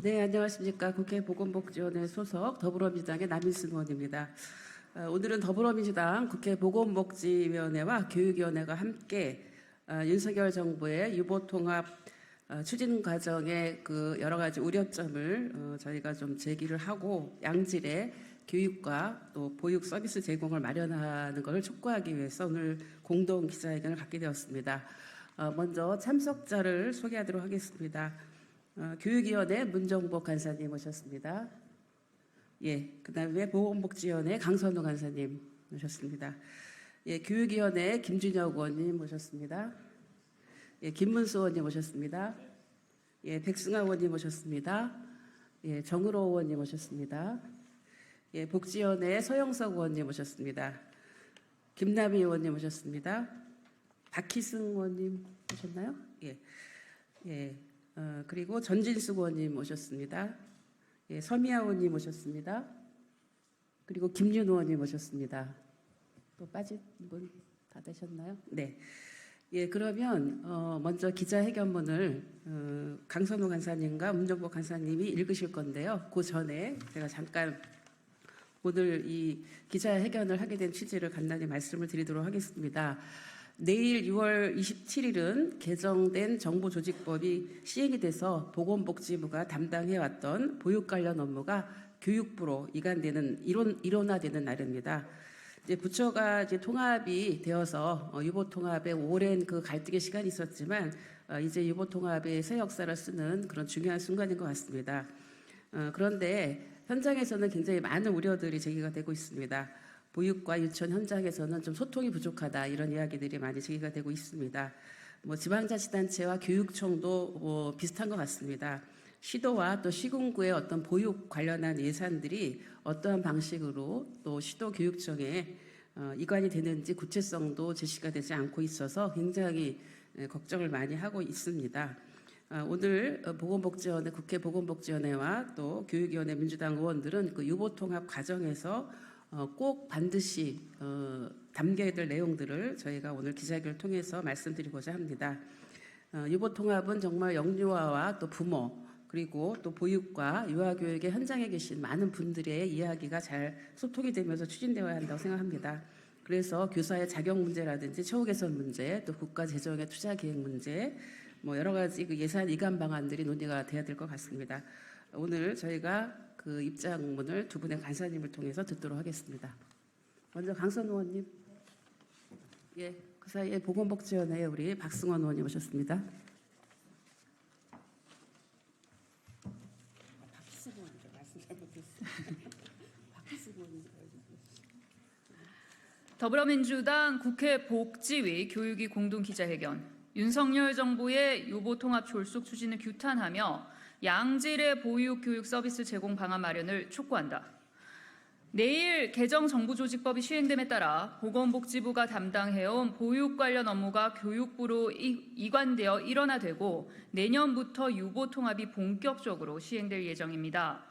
네, 안녕하십니까. 국회 보건복지위원회 소속 더불어민주당의 남인순 의원입니다. 오늘은 더불어민주당 국회 보건복지위원회와 교육위원회가 함께 윤석열 정부의 유보통합 추진 과정의 그 여러 가지 우려점을 저희가 좀 제기를 하고 양질의 교육과 또 보육 서비스 제공을 마련하는 것을 촉구하기 위해서 오늘 공동 기자회견을 갖게 되었습니다. 먼저 참석자를 소개하도록 하겠습니다. 교육위원회 문정복 간사님 오셨습니다. 예, 그다음에 보건복지위원회 강선우 간사님 오셨습니다. 예, 교육위원회 김준혁 의원님 오셨습니다. 예, 김문수 의원님 오셨습니다. 예, 백승아 의원님 오셨습니다. 예, 정으로 의원님 오셨습니다. 예, 복지위원회 서영석 의원님 오셨습니다. 김남희 의원님 오셨습니다. 박희승 의원님 오셨나요? 예, 예. 그리고 전진숙 의원님 오셨습니다. 예, 서미아 의원님 오셨습니다. 그리고 김윤 의원님 오셨습니다. 또 빠진 분 다 되셨나요? 네. 예, 그러면 먼저 기자회견문을 강선우 간사님과 문정복 간사님이 읽으실 건데요. 그 전에 제가 잠깐 오늘 이 기자회견을 하게 된 취지를 간단히 말씀을 드리도록 하겠습니다. 내일 6월 27일은 개정된 정부조직법이 시행이 돼서 보건복지부가 담당해왔던 보육 관련 업무가 교육부로 이관되는 일원화되는 날입니다. 이제 부처가 이제 통합이 되어서 유보통합에 오랜 그 갈등의 시간이 있었지만 이제 유보통합의 새 역사를 쓰는 그런 중요한 순간인 것 같습니다. 그런데 현장에서는 굉장히 많은 우려들이 제기가 되고 있습니다. 보육과 유치원 현장에서는 좀 소통이 부족하다 이런 이야기들이 많이 제기가 되고 있습니다. 지방자치단체와 교육청도 비슷한 것 같습니다. 시도와 또 시군구의 어떤 보육 관련한 예산들이 어떠한 방식으로 또 시도 교육청에 이관이 되는지 구체성도 제시가 되지 않고 있어서 굉장히 걱정을 많이 하고 있습니다. 오늘 보건복지위원회, 국회 보건복지위원회와 또 교육위원회 민주당 의원들은 그 유보통합 과정에서 꼭 반드시 담겨야 될 내용들을 저희가 오늘 기자회견을 통해서 말씀드리고자 합니다. 유보통합은 정말 영유아와 또 부모 그리고 또 보육과 유아교육의 현장에 계신 많은 분들의 이야기가 잘 소통이 되면서 추진되어야 한다고 생각합니다. 그래서 교사의 자격 문제라든지 처우 개선 문제, 또 국가 재정의 투자 계획 문제, 여러 가지 그 예산 이관 방안들이 논의가 돼야 될 것 같습니다. 오늘 저희가 그 입장문을 두 분의 간사님을 통해서 듣도록 하겠습니다. 먼저 강선우 의원님. 예, 그 사이에 보건복지위원회에 우리 박승원 의원님 오셨습니다. 박희승 의원님 말씀 잘못했어요. 박희승 의원님. 더불어민주당 국회 복지위 교육위 공동기자회견. 윤석열 정부의 유보통합 졸속 추진을 규탄하며 양질의 보육 교육 서비스 제공 방안 마련을 촉구한다. 내일 개정 정부조직법이 시행됨에 따라 보건복지부가 담당해온 보육 관련 업무가 교육부로 이관되어 일원화되고 내년부터 유보통합이 본격적으로 시행될 예정입니다.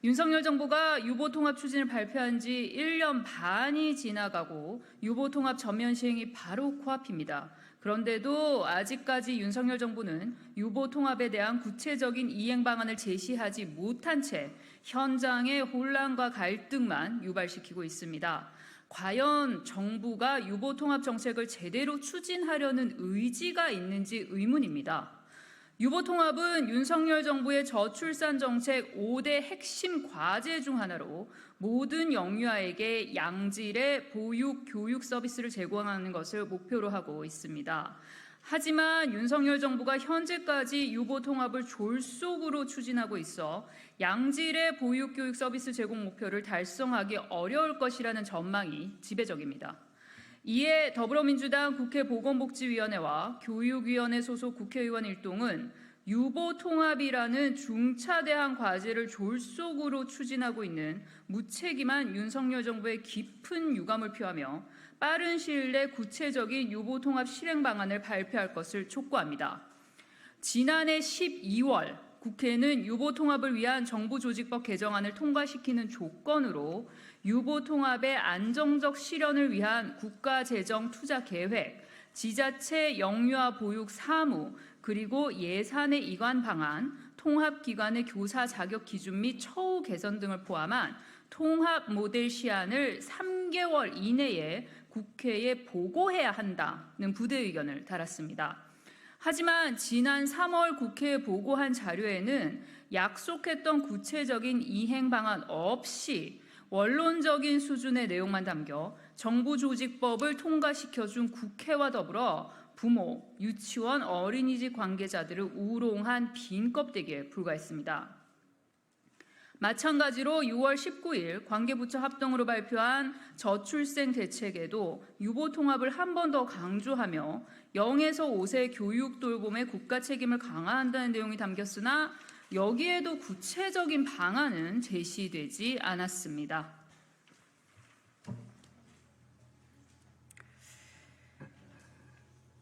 윤석열 정부가 유보통합 추진을 발표한 지 1년 반이 지나가고 유보통합 전면 시행이 바로 코앞입니다. 그런데도 아직까지 윤석열 정부는 유보통합에 대한 구체적인 이행 방안을 제시하지 못한 채 현장의 혼란과 갈등만 유발시키고 있습니다. 과연 정부가 유보통합 정책을 제대로 추진하려는 의지가 있는지 의문입니다. 유보통합은 윤석열 정부의 저출산 정책 5대 핵심 과제 중 하나로 모든 영유아에게 양질의 보육, 교육 서비스를 제공하는 것을 목표로 하고 있습니다. 하지만 윤석열 정부가 현재까지 유보통합을 졸속으로 추진하고 있어 양질의 보육, 교육 서비스 제공 목표를 달성하기 어려울 것이라는 전망이 지배적입니다. 이에 더불어민주당 국회 보건복지위원회와 교육위원회 소속 국회의원 일동은 유보통합이라는 중차대한 과제를 졸속으로 추진하고 있는 무책임한 윤석열 정부의 깊은 유감을 표하며 빠른 시일 내 구체적인 유보통합 실행 방안을 발표할 것을 촉구합니다. 지난해 12월 국회는 유보통합을 위한 정부조직법 개정안을 통과시키는 조건으로 유보통합의 안정적 실현을 위한 국가재정 투자 계획, 지자체 영유아 보육 사무, 그리고 예산의 이관 방안, 통합기관의 교사 자격 기준 및 처우 개선 등을 포함한 통합 모델 시안을 3개월 이내에 국회에 보고해야 한다는 부대 의견을 달았습니다. 하지만 지난 3월 국회에 보고한 자료에는 약속했던 구체적인 이행 방안 없이 원론적인 수준의 내용만 담겨 정부조직법을 통과시켜준 국회와 더불어 부모, 유치원, 어린이집 관계자들을 우롱한 빈 껍데기에 불과했습니다. 마찬가지로 6월 19일 관계부처 합동으로 발표한 저출생 대책에도 유보 통합을 한 번 더 강조하며 0에서 5세 교육 돌봄의 국가 책임을 강화한다는 내용이 담겼으나 여기에도 구체적인 방안은 제시되지 않았습니다.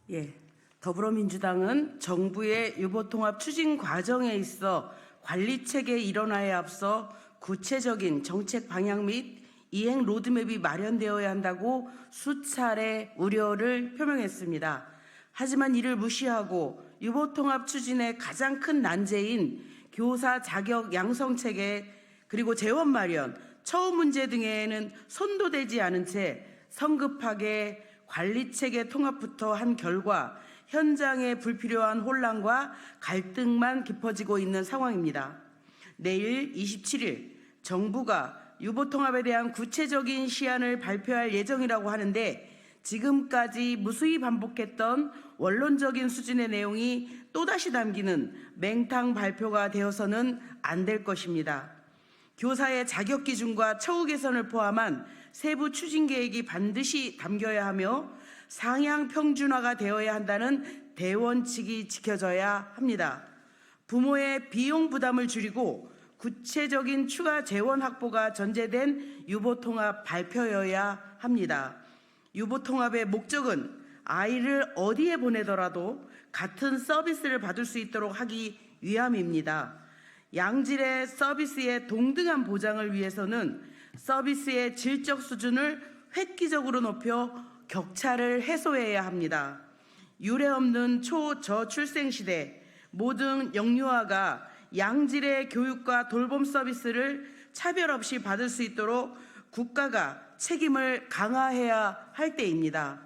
예, 더불어민주당은 정부의 유보통합 추진 과정에 있어 관리체계 일원화에 앞서 구체적인 정책 방향 및 이행 로드맵이 마련되어야 한다고 수차례 우려를 표명했습니다. 하지만 이를 무시하고 유보통합 추진의 가장 큰 난제인 교사 자격 양성체계 그리고 재원 마련, 처우 문제 등에는 손도 대지 않은 채 성급하게 관리체계 통합부터 한 결과 현장의 불필요한 혼란과 갈등만 깊어지고 있는 상황입니다. 내일 27일 정부가 유보통합에 대한 구체적인 시안을 발표할 예정이라고 하는데 지금까지 무수히 반복했던 원론적인 수준의 내용이 또다시 담기는 맹탕 발표가 되어서는 안 될 것입니다. 교사의 자격 기준과 처우 개선을 포함한 세부 추진 계획이 반드시 담겨야 하며 상향 평준화가 되어야 한다는 대원칙이 지켜져야 합니다. 부모의 비용 부담을 줄이고 구체적인 추가 재원 확보가 전제된 유보통합 발표여야 합니다. 유보통합의 목적은 아이를 어디에 보내더라도 같은 서비스를 받을 수 있도록 하기 위함입니다. 양질의 서비스의 동등한 보장을 위해서는 서비스의 질적 수준을 획기적으로 높여 격차를 해소해야 합니다. 유례없는 초저출생 시대 모든 영유아가 양질의 교육과 돌봄 서비스를 차별 없이 받을 수 있도록 국가가 책임을 강화해야 할 때입니다.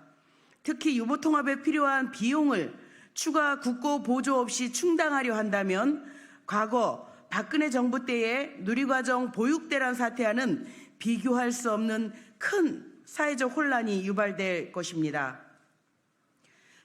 특히 유보통합에 필요한 비용을 추가 국고 보조 없이 충당하려 한다면 과거 박근혜 정부 때의 누리과정 보육대란 사태와는 비교할 수 없는 큰 사회적 혼란이 유발될 것입니다.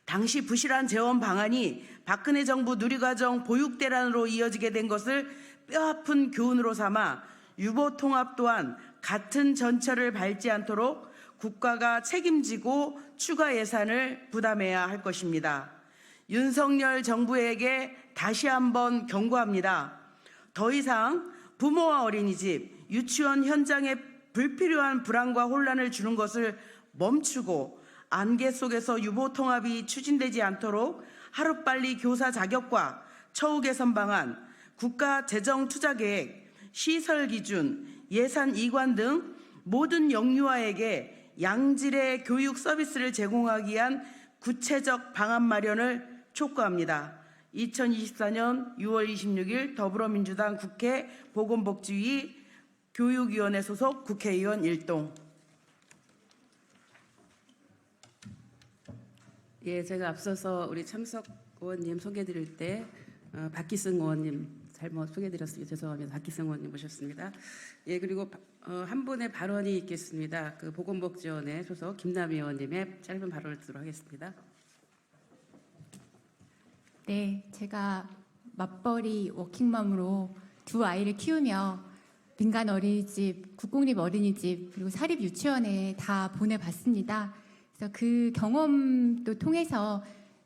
당시 부실한 재원 방안이 박근혜 정부 누리과정 보육대란으로 이어지게 된 것을 뼈아픈 교훈으로 삼아 유보통합 또한 같은 전철을 밟지 않도록 국가가 책임지고 추가 예산을 부담해야 할 것입니다. 윤석열 정부에게 다시 한번 경고합니다. 더 이상 부모와 어린이집, 유치원 현장에 불필요한 불안과 혼란을 주는 것을 멈추고 안개 속에서 유보통합이 추진되지 않도록 하루빨리 교사 자격과 처우 개선 방안, 국가 재정 투자 계획, 시설 기준, 예산 이관 등 모든 영유아에게 양질의 교육 서비스를 제공하기 위한 구체적 방안 마련을 촉구합니다. 2024년 6월 26일 더불어민주당 국회 보건복지위 교육위원회 소속 국회의원 일동. 예, 제가 앞서서 우리 참석 의원님 소개드릴 때 박기승 의원님 잘못 소개드렸습니다. 죄송합니다. 박기승 의원님 모셨습니다. 예, 그리고 한 분의 발언이 있겠습니다. 그 보건복지위원회 소속 김남희 의원님의 짧은 발언을 듣도록 하겠습니다. 네, 제가 맞벌이 워킹맘으로 두 아이를 키우며 민간 어린이집, 국공립 어린이집 그리고 사립 유치원에 다 보내봤습니다. 그래서 그 경험도 통해서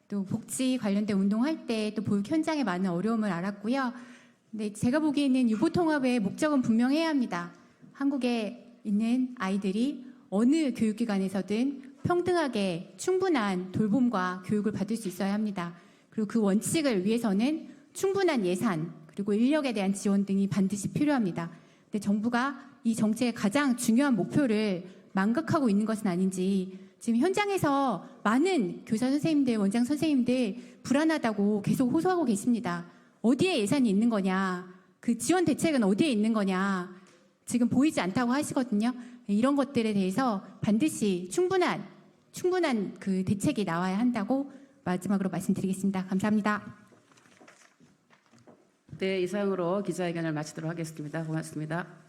또 복지 관련된 운동할 때 또 보육 현장에 많은 어려움을 알았고요. 근데 제가 보기에는 유보통합의 목적은 분명해야 합니다. 한국에 있는 아이들이 어느 교육기관에서든 평등하게 충분한 돌봄과 교육을 받을 수 있어야 합니다. 그리고 그 원칙을 위해서는 충분한 예산 그리고 인력에 대한 지원 등이 반드시 필요합니다. 근데 정부가 이 정책의 가장 중요한 목표를 망각하고 있는 것은 아닌지 지금 현장에서 많은 교사 선생님들, 원장 선생님들 불안하다고 계속 호소하고 계십니다. 어디에 예산이 있는 거냐, 그 지원 대책은 어디에 있는 거냐, 지금 보이지 않다고 하시거든요. 이런 것들에 대해서 반드시 충분한 그 대책이 나와야 한다고 마지막으로 말씀드리겠습니다. 감사합니다. 네, 이상으로 기자회견을 마치도록 하겠습니다. 고맙습니다.